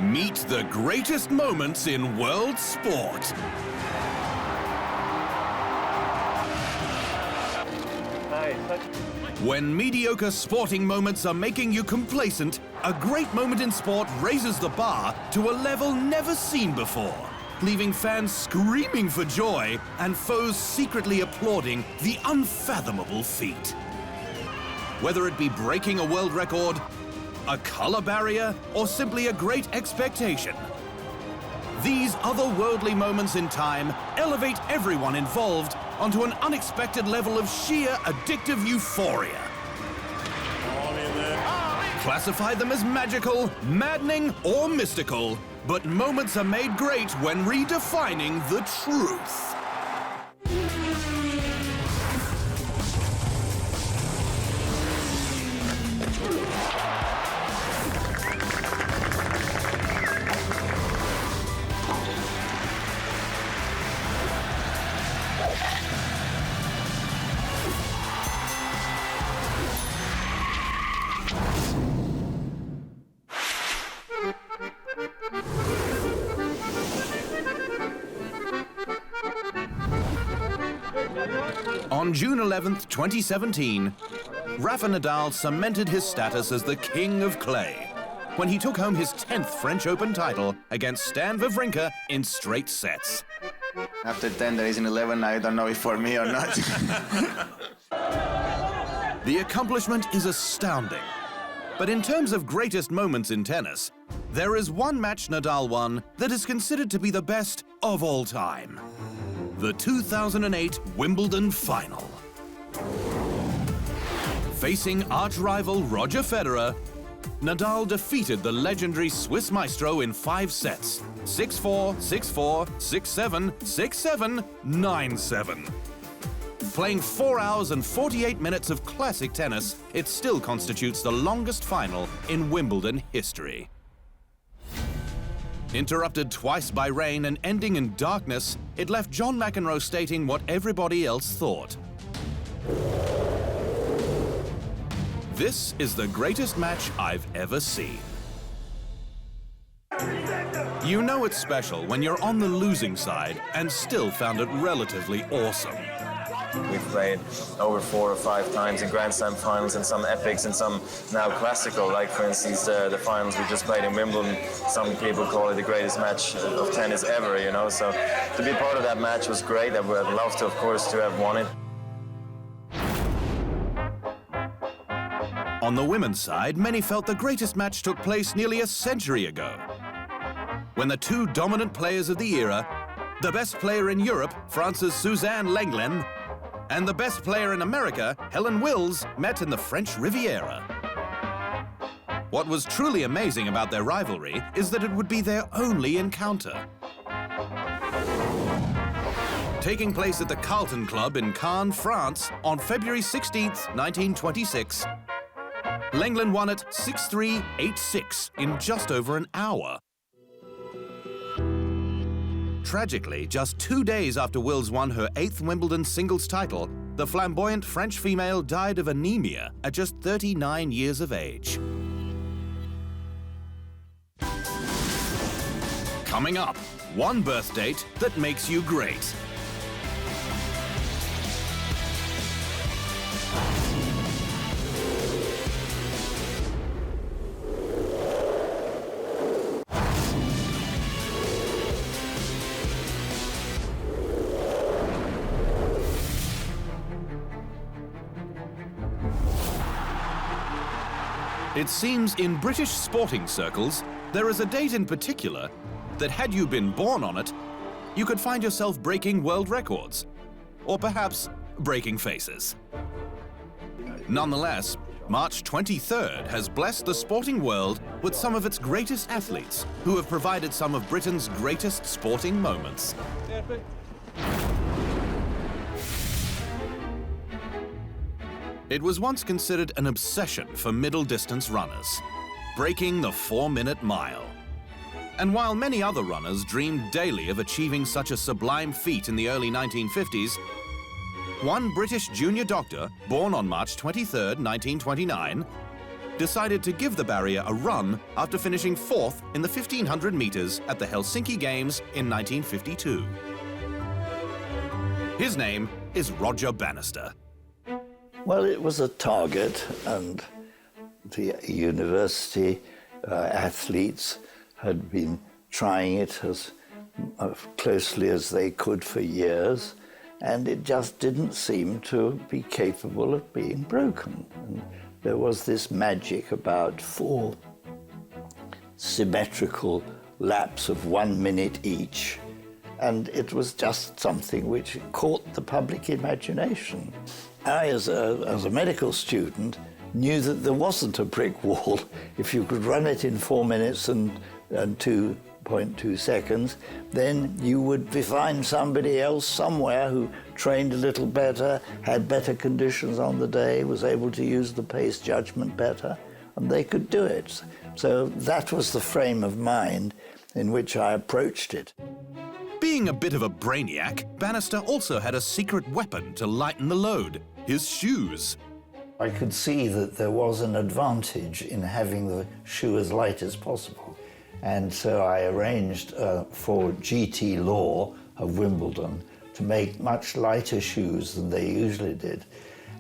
Meet the greatest moments in world sport. When mediocre sporting moments are making you complacent, a great moment in sport raises the bar to a level never seen before, leaving fans screaming for joy and foes secretly applauding the unfathomable feat. Whether it be breaking a world record, a color barrier, or simply a great expectation, these otherworldly moments in time elevate everyone involved onto an unexpected level of sheer addictive euphoria. Classify them as magical, maddening, or mystical, but moments are made great when redefining the truth. On June 11th, 2017, Rafa Nadal cemented his status as the King of Clay when he took home his 10th French Open title against Stan Wawrinka in straight sets. After 10, there is an 11. I don't know if for me or not. The accomplishment is astounding. But in terms of greatest moments in tennis, there is one match Nadal won that is considered to be the best of all time. The 2008 Wimbledon final. Facing arch-rival Roger Federer, Nadal defeated the legendary Swiss maestro in 5 sets, 6-4, 6-4, 6-7, 6-7, 9-7. Playing 4 hours and 48 minutes of classic tennis, it still constitutes the longest final in Wimbledon history. Interrupted twice by rain and ending in darkness, it left John McEnroe stating what everybody else thought. This is the greatest match I've ever seen. You know it's special when you're on the losing side and still found it relatively awesome. We've played over 4 or 5 times in Grand Slam finals and some epics and some now classical, like for instance the finals we just played in Wimbledon. Some people call it the greatest match of tennis ever, you know, so to be part of that match was great. I would have loved to, of course, to have won it. On the women's side, many felt the greatest match took place nearly a century ago, when the 2 dominant players of the era, the best player in Europe, France's Suzanne Lenglen, and the best player in America, Helen Wills, met in the French Riviera. What was truly amazing about their rivalry is that it would be their only encounter. Taking place at the Carlton Club in Cannes, France, on February 16th, 1926, Lenglen won it 6-3, 8-6 in just over an hour. Tragically, just 2 days after Wills won her 8th Wimbledon singles title, the flamboyant French female died of anemia at just 39 years of age. Coming up, one birth date that makes you great. It seems in British sporting circles, there is a date in particular that had you been born on it, you could find yourself breaking world records, or perhaps breaking faces. Nonetheless, March 23rd has blessed the sporting world with some of its greatest athletes who have provided some of Britain's greatest sporting moments. It was once considered an obsession for middle-distance runners, breaking the 4-minute mile. And while many other runners dreamed daily of achieving such a sublime feat in the early 1950s, one British junior doctor, born on March 23, 1929, decided to give the barrier a run after finishing 4th in the 1500 meters at the Helsinki Games in 1952. His name is Roger Bannister. Well, it was a target, and the university athletes had been trying it as closely as they could for years, and it just didn't seem to be capable of being broken. And there was this magic about 4 symmetrical laps of 1 minute each, and it was just something which caught the public imagination. I, as a medical student, knew that there wasn't a brick wall. If you could run it in 4 minutes and 2.2 seconds, then you would find somebody else somewhere who trained a little better, had better conditions on the day, was able to use the pace judgment better, and they could do it. So that was the frame of mind in which I approached it. Being a bit of a brainiac, Bannister also had a secret weapon to lighten the load: his shoes. I could see that there was an advantage in having the shoe as light as possible. And so I arranged for GT Law of Wimbledon to make much lighter shoes than they usually did.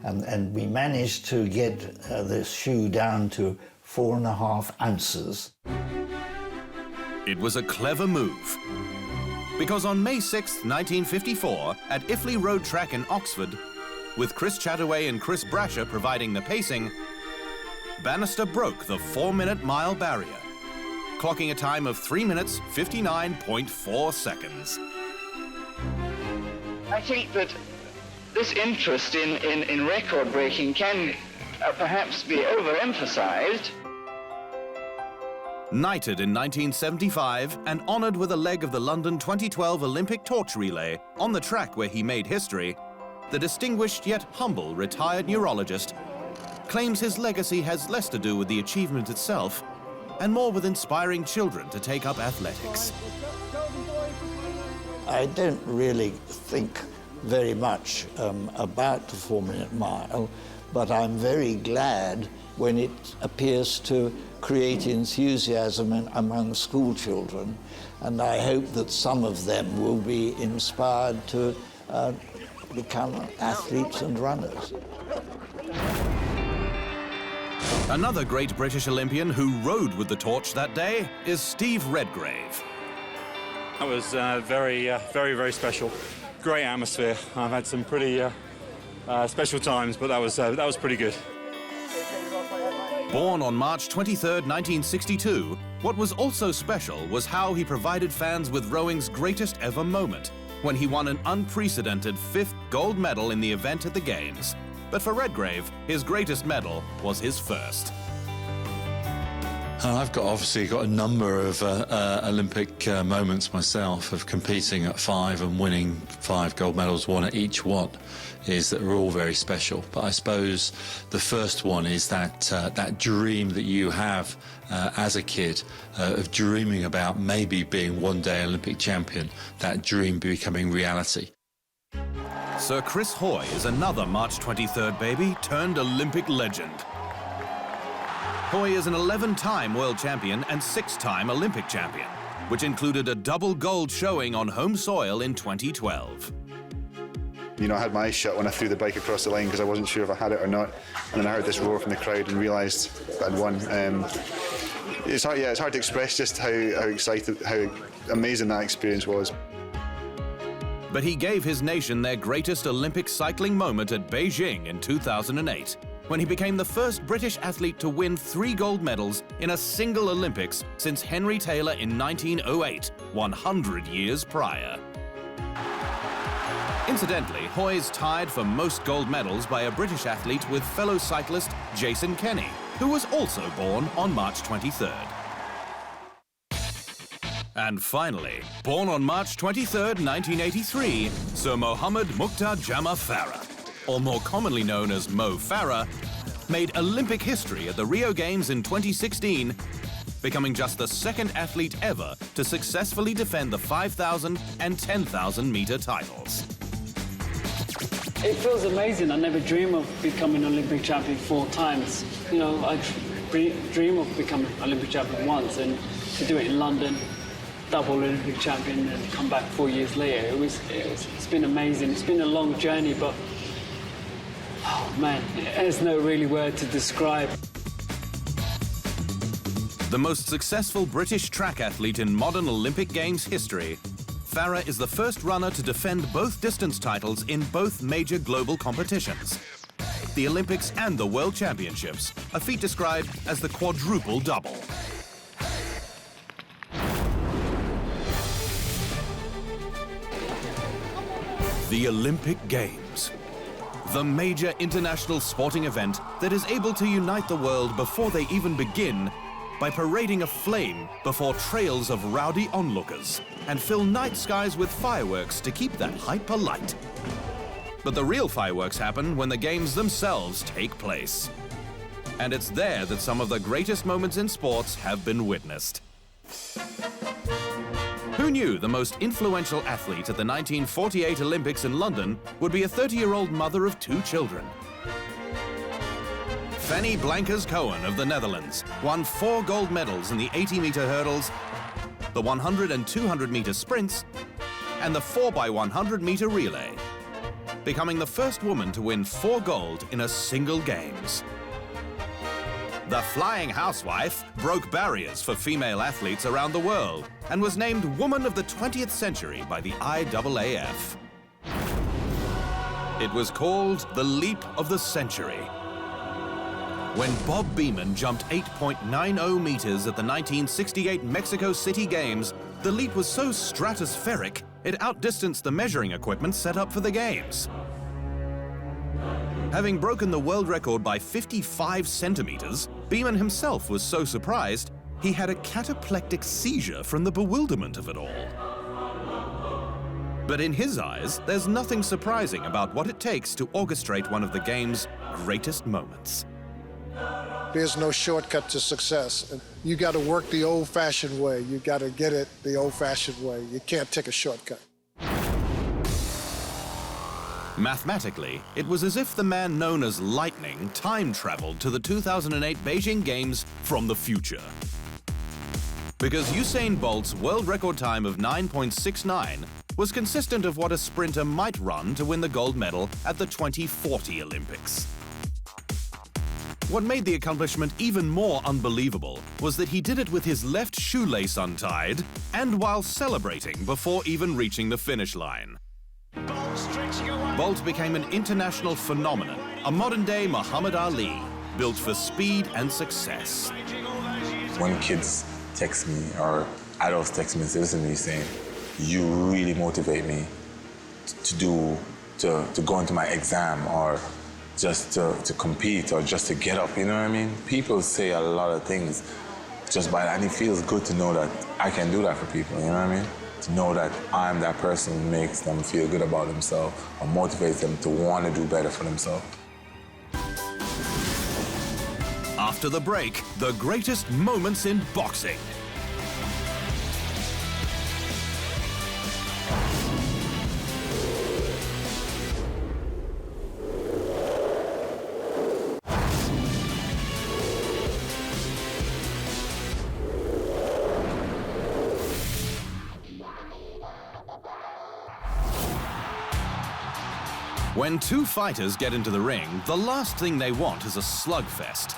And we managed to get the shoe down to 4.5 ounces. It was a clever move, because on May 6, 1954, at Iffley Road Track in Oxford, with Chris Chataway and Chris Brasher providing the pacing, Bannister broke the 4-minute mile barrier, clocking a time of 3 minutes, 59.4 seconds. I think that this interest in record breaking can perhaps be overemphasized. Knighted in 1975 and honored with a leg of the London 2012 Olympic torch relay on the track where he made history, the distinguished yet humble retired neurologist claims his legacy has less to do with the achievement itself and more with inspiring children to take up athletics. I don't really think very much about the 4-minute mile, but I'm very glad when it appears to create enthusiasm among school children, and I hope that some of them will be inspired to become athletes and runners. Another great British Olympian who rode with the torch that day is Steve Redgrave. That was very special. Great atmosphere. I've had some pretty special times, but that was pretty good. Born on March 23, 1962, what was also special was how he provided fans with rowing's greatest ever moment, when he won an unprecedented 5th gold medal in the event at the Games. But for Redgrave, his greatest medal was his first. I've obviously got a number of Olympic moments myself of competing at 5 and winning 5 gold medals, one at each one, is that are all very special. But I suppose the first one is that dream that you have as a kid of dreaming about maybe being one day Olympic champion, that dream becoming reality. Sir Chris Hoy is another March 23rd baby turned Olympic legend. Hoy is an 11-time world champion and 6-time Olympic champion, which included a double gold showing on home soil in 2012. You know, I had my eyes shut when I threw the bike across the line because I wasn't sure if I had it or not. And then I heard this roar from the crowd and realised that I'd won. It's hard to express just how excited, how amazing that experience was. But he gave his nation their greatest Olympic cycling moment at Beijing in 2008, when he became the first British athlete to win 3 gold medals in a single Olympics since Henry Taylor in 1908, 100 years prior. Incidentally, Hoy's tied for most gold medals by a British athlete with fellow cyclist Jason Kenny, who was also born on March 23rd. And finally, born on March 23rd, 1983, Sir Mohammed Mukhtar Jama Farah, or more commonly known as Mo Farah, made Olympic history at the Rio Games in 2016, becoming just the 2nd athlete ever to successfully defend the 5,000 and 10,000 meter titles. It feels amazing. I never dreamed of becoming Olympic champion 4 times. You know, I dream of becoming Olympic champion once, and to do it in London, double Olympic champion, and come back 4 years later. It's been amazing. It's been a long journey, but oh man, there's no really word to describe. The most successful British track athlete in modern Olympic Games history, Farah is the first runner to defend both distance titles in both major global competitions, the Olympics and the World Championships, a feat described as the quadruple double. The Olympic Games, the major international sporting event that is able to unite the world before they even begin by parading a flame before trails of rowdy onlookers and fill night skies with fireworks to keep that hype alight. But the real fireworks happen when the games themselves take place. And it's there that some of the greatest moments in sports have been witnessed. Who knew the most influential athlete at the 1948 Olympics in London would be a 30-year-old mother of 2 children? Fanny Blankers-Koen of the Netherlands won 4 gold medals in the 80-meter hurdles, the 100 and 200-meter sprints, and the 4x100-meter relay, becoming the first woman to win 4 gold in a single Games. The flying housewife broke barriers for female athletes around the world and was named Woman of the 20th Century by the IAAF. It was called the Leap of the Century. When Bob Beamon jumped 8.90 meters at the 1968 Mexico City Games, the leap was so stratospheric, it outdistanced the measuring equipment set up for the Games. Having broken the world record by 55 centimeters, Beamon himself was so surprised, he had a cataplectic seizure from the bewilderment of it all. But in his eyes, there's nothing surprising about what it takes to orchestrate one of the game's greatest moments. There's no shortcut to success. You got to work the old-fashioned way. You got to get it the old-fashioned way. You can't take a shortcut. Mathematically, it was as if the man known as Lightning time-traveled to the 2008 Beijing Games from the future. Because Usain Bolt's world record time of 9.69 was consistent of what a sprinter might run to win the gold medal at the 2040 Olympics. What made the accomplishment even more unbelievable was that he did it with his left shoelace untied and while celebrating before even reaching the finish line. Bolt became an international phenomenon, a modern-day Muhammad Ali, built for speed and success. When kids text me or adults text me and say, listen to me saying, you really motivate me to go into my exam or just to compete or just to get up, you know what I mean? People say a lot of things just by that, and it feels good to know that I can do that for people, you know what I mean? To know that I'm that person who makes them feel good about themselves or motivates them to want to do better for themselves. After the break, the greatest moments in boxing. When 2 fighters get into the ring, the last thing they want is a slugfest.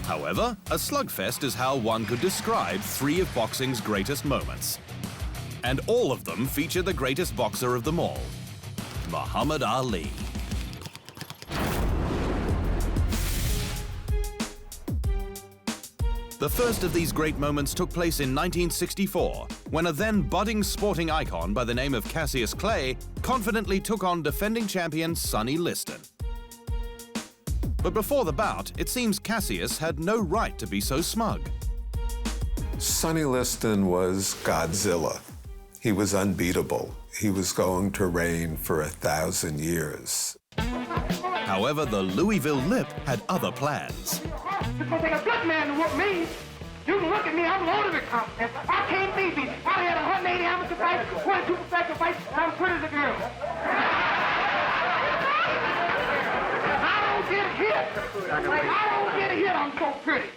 However, a slugfest is how one could describe 3 of boxing's greatest moments. And all of them feature the greatest boxer of them all, Muhammad Ali. The first of these great moments took place in 1964, when a then budding sporting icon by the name of Cassius Clay confidently took on defending champion Sonny Liston. But before the bout, it seems Cassius had no right to be so smug. Sonny Liston was Godzilla. He was unbeatable. He was going to reign for 1,000 years. However, the Louisville Lip had other plans. It's gonna take a good man to whoop me. You can look at me, I'm loaded with confidence. I can't beat me. I had 180 amateur fights, 22 professional fights, and I'm pretty as a girl. I don't get hit. Like I don't get hit, I'm so pretty.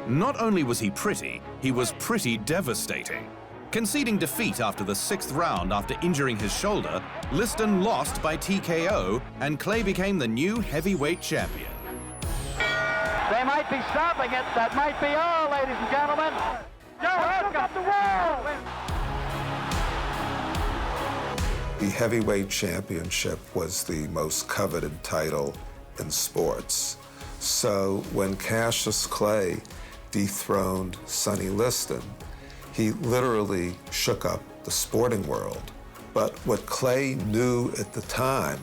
Not only was he pretty devastating. Conceding defeat after the 6th round after injuring his shoulder, Liston lost by TKO and Clay became the new heavyweight champion. They might be stopping it. That might be all, ladies and gentlemen. Joe got the world. The heavyweight championship was the most coveted title in sports. So when Cassius Clay dethroned Sonny Liston, he literally shook up the sporting world. But what Clay knew at the time,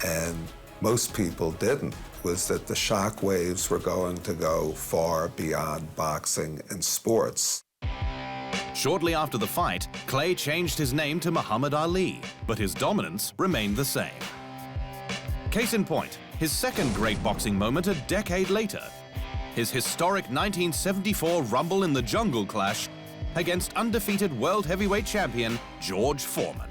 and most people didn't, was that the shock waves were going to go far beyond boxing and sports. Shortly after the fight, Clay changed his name to Muhammad Ali, but his dominance remained the same. Case in point, his second great boxing moment a decade later, his historic 1974 Rumble in the Jungle clash against undefeated world heavyweight champion George Foreman.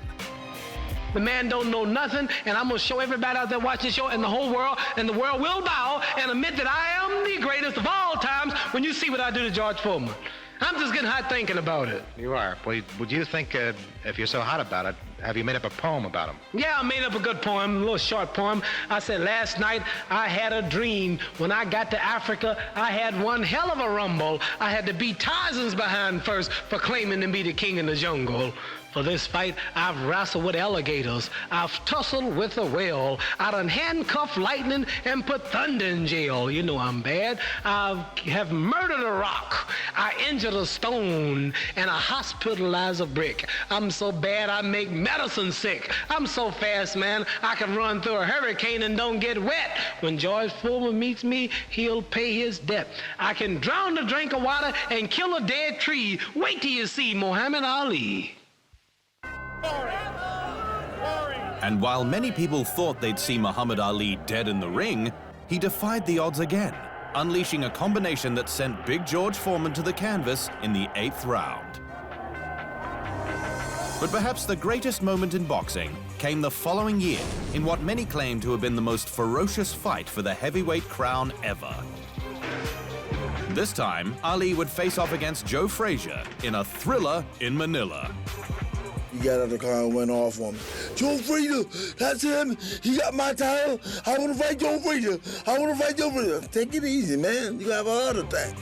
The man don't know nothing, and I'm gonna show everybody out there watching the show and the whole world, and the world will bow and admit that I am the greatest of all times when you see what I do to George Foreman. I'm just getting hot thinking about it. You are. Well, would you think, if you're so hot about it, have you made up a poem about him? Yeah, I made up a good poem, a little short poem. I said, last night I had a dream. When I got to Africa, I had one hell of a rumble. I had to beat Tarzan's behind first for claiming to be the king in the jungle. For this fight, I've wrestled with alligators. I've tussled with a whale. I done handcuffed lightning and put thunder in jail. You know I'm bad. I have murdered a rock. I injured a stone, and I hospitalized a brick. I'm so bad I make medicine sick. I'm so fast, man, I can run through a hurricane and don't get wet. When George Foreman meets me, he'll pay his debt. I can drown a drink of water and kill a dead tree. Wait till you see Muhammad Ali. And while many people thought they'd see Muhammad Ali dead in the ring, he defied the odds again, unleashing a combination that sent Big George Foreman to the canvas in the 8th round. But perhaps the greatest moment in boxing came the following year in what many claim to have been the most ferocious fight for the heavyweight crown ever. This time, Ali would face off against Joe Frazier in a thriller in Manila. He got out of the car and went off on me. Joe Frazier, that's him. He got my title. I want to fight Joe Frazier. I want to fight Joe Frazier. Take it easy, man. You have a heart attack.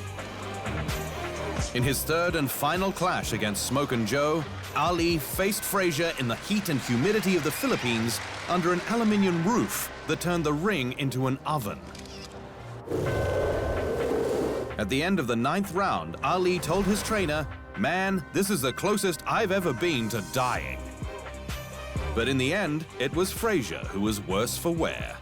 In his third and final clash against Smoke and Joe, Ali faced Frazier in the heat and humidity of the Philippines under an aluminium roof that turned the ring into an oven. At the end of the 9th round, Ali told his trainer, "Man, this is the closest I've ever been to dying." But in the end, it was Frazier who was worse for wear.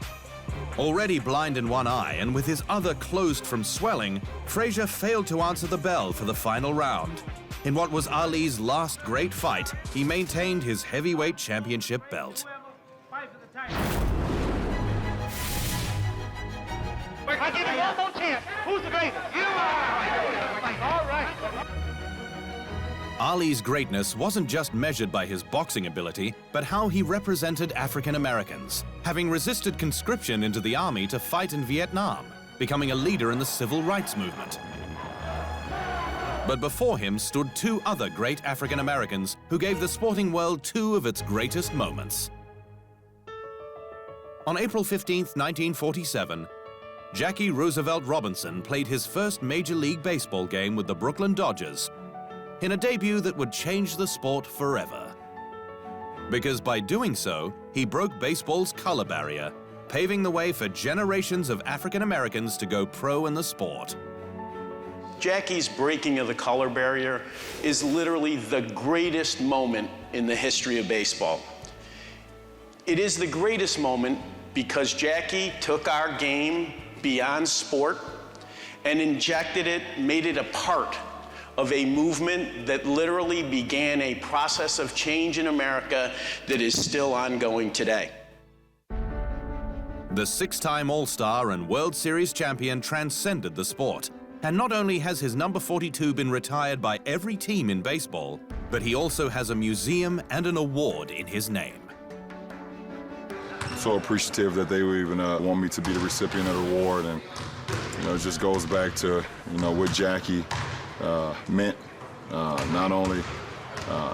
Already blind in one eye and with his other closed from swelling, Frazier failed to answer the bell for the final round. In what was Ali's last great fight, he maintained his heavyweight championship belt. I give you one more chance. Who's the greatest? You are. All right. Ali's greatness wasn't just measured by his boxing ability, but how he represented African Americans, having resisted conscription into the army to fight in Vietnam, becoming a leader in the civil rights movement. But before him stood two other great African Americans who gave the sporting world two of its greatest moments. On April 15, 1947, Jackie Roosevelt Robinson played his first Major League Baseball game with the Brooklyn Dodgers in a debut that would change the sport forever. Because by doing so, he broke baseball's color barrier, paving the way for generations of African Americans to go pro in the sport. Jackie's breaking of the color barrier is literally the greatest moment in the history of baseball. It is the greatest moment because Jackie took our game beyond sport and injected it, made it a part of a movement that literally began a process of change in America that is still ongoing today. The six-time All-Star and World Series champion transcended the sport. And not only has his number 42 been retired by every team in baseball, but he also has a museum and an award in his name. so appreciative that they would even want me to be the recipient of the award. And, you know, it just goes back to, you know, what Jackie meant, not only,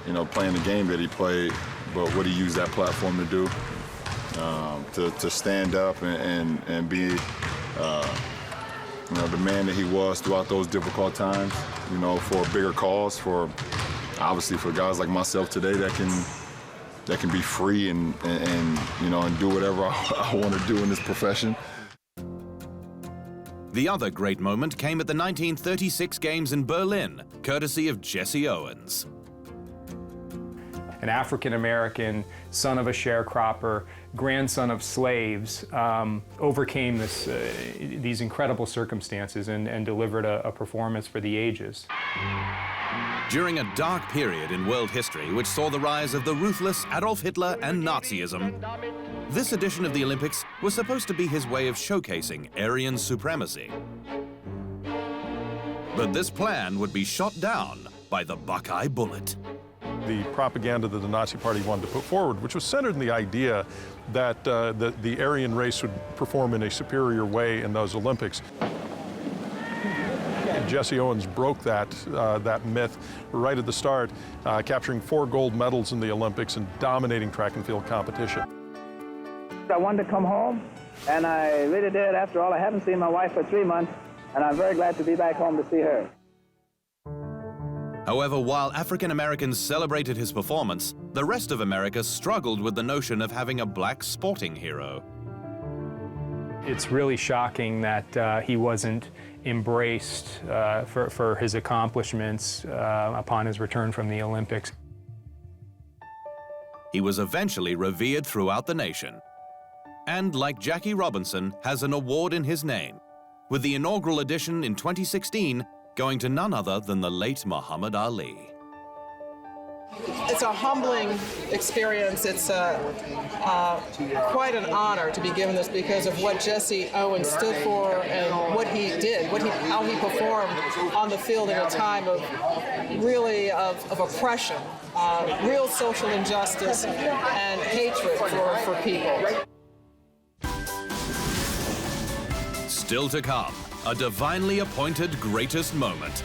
you know, playing the game that he played, but what he used that platform to do, to stand up and be, you know, the man that he was throughout those difficult times, you know, for a bigger cause, for obviously for guys like myself today that can be free and you know, and do whatever I want to do in this profession. The other great moment came at the 1936 Games in Berlin, courtesy of Jesse Owens. An African-American, son of a sharecropper, grandson of slaves, overcame these incredible circumstances and delivered a performance for the ages. During a dark period in world history which saw the rise of the ruthless Adolf Hitler and Nazism, this edition of the Olympics was supposed to be his way of showcasing Aryan supremacy. But this plan would be shot down by the Buckeye bullet. The propaganda that the Nazi Party wanted to put forward, which was centered in the idea that the Aryan race would perform in a superior way in those Olympics. Jesse Owens broke that myth right at the start, capturing 4 gold medals in the Olympics and dominating track and field competition. I wanted to come home, and I really did. After all, I haven't seen my wife for 3 months, and I'm very glad to be back home to see her. However, while African Americans celebrated his performance, the rest of America struggled with the notion of having a black sporting hero. It's really shocking that he wasn't embraced for his accomplishments upon his return from the Olympics. He was eventually revered throughout the nation, and like Jackie Robinson, has an award in his name, with the inaugural edition in 2016 going to none other than the late Muhammad Ali. It's a humbling experience. It's quite an honor to be given this because of what Jesse Owens stood for and what he did, how he performed on the field in a time of really of oppression, real social injustice and hatred for people. Still to come, a divinely appointed greatest moment.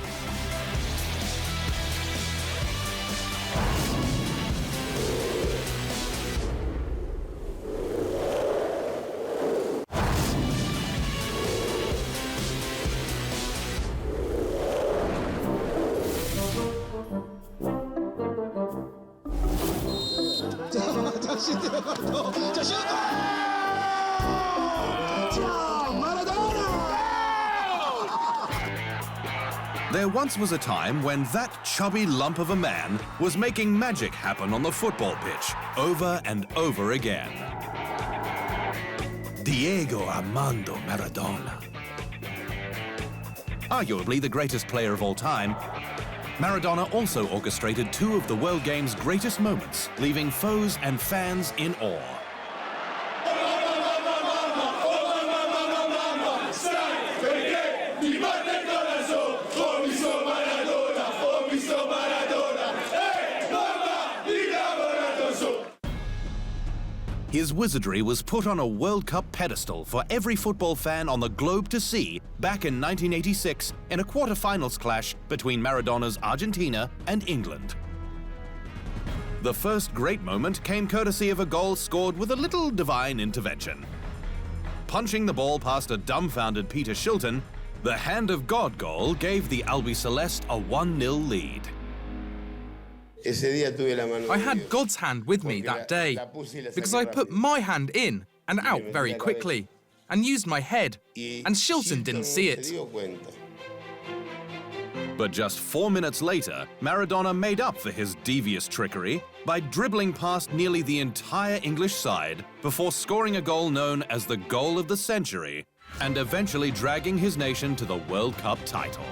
There once was a time when that chubby lump of a man was making magic happen on the football pitch over and over again. Diego Armando Maradona. Arguably the greatest player of all time, Maradona also orchestrated 2 of the World Games' greatest moments, leaving foes and fans in awe. His wizardry was put on a World Cup pedestal for every football fan on the globe to see back in 1986 in a quarter-finals clash between Maradona's Argentina and England. The first great moment came courtesy of a goal scored with a little divine intervention. Punching the ball past a dumbfounded Peter Shilton, the Hand of God goal gave the Albiceleste a 1-0 lead. I had God's hand with me that day because I put my hand in and out very quickly and used my head, and Shilton didn't see it. But just 4 minutes later, Maradona made up for his devious trickery by dribbling past nearly the entire English side before scoring a goal known as the goal of the century and eventually dragging his nation to the World Cup title.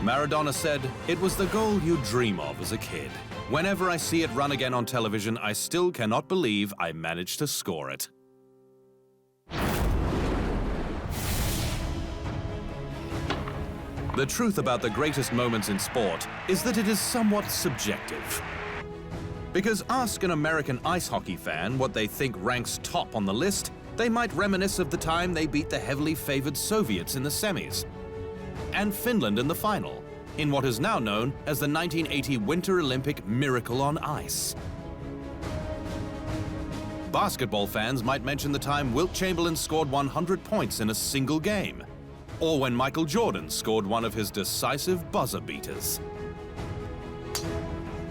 Maradona said, "It was the goal you dream of as a kid. Whenever I see it run again on television, I still cannot believe I managed to score it." The truth about the greatest moments in sport is that it is somewhat subjective. Because ask an American ice hockey fan what they think ranks top on the list, they might reminisce of the time they beat the heavily favored Soviets in the semis, and Finland in the final, in what is now known as the 1980 Winter Olympic Miracle on Ice. Basketball fans might mention the time Wilt Chamberlain scored 100 points in a single game, or when Michael Jordan scored one of his decisive buzzer beaters.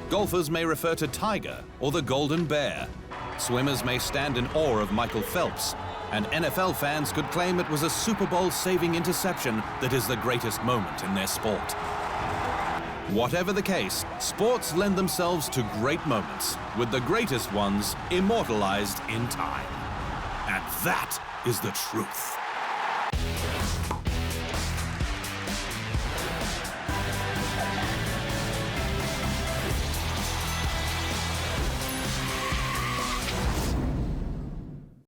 Golfers may refer to Tiger or the Golden Bear. Swimmers may stand in awe of Michael Phelps, and NFL fans could claim it was a Super Bowl-saving interception that is the greatest moment in their sport. Whatever the case, sports lend themselves to great moments, with the greatest ones immortalized in time. And that is the truth.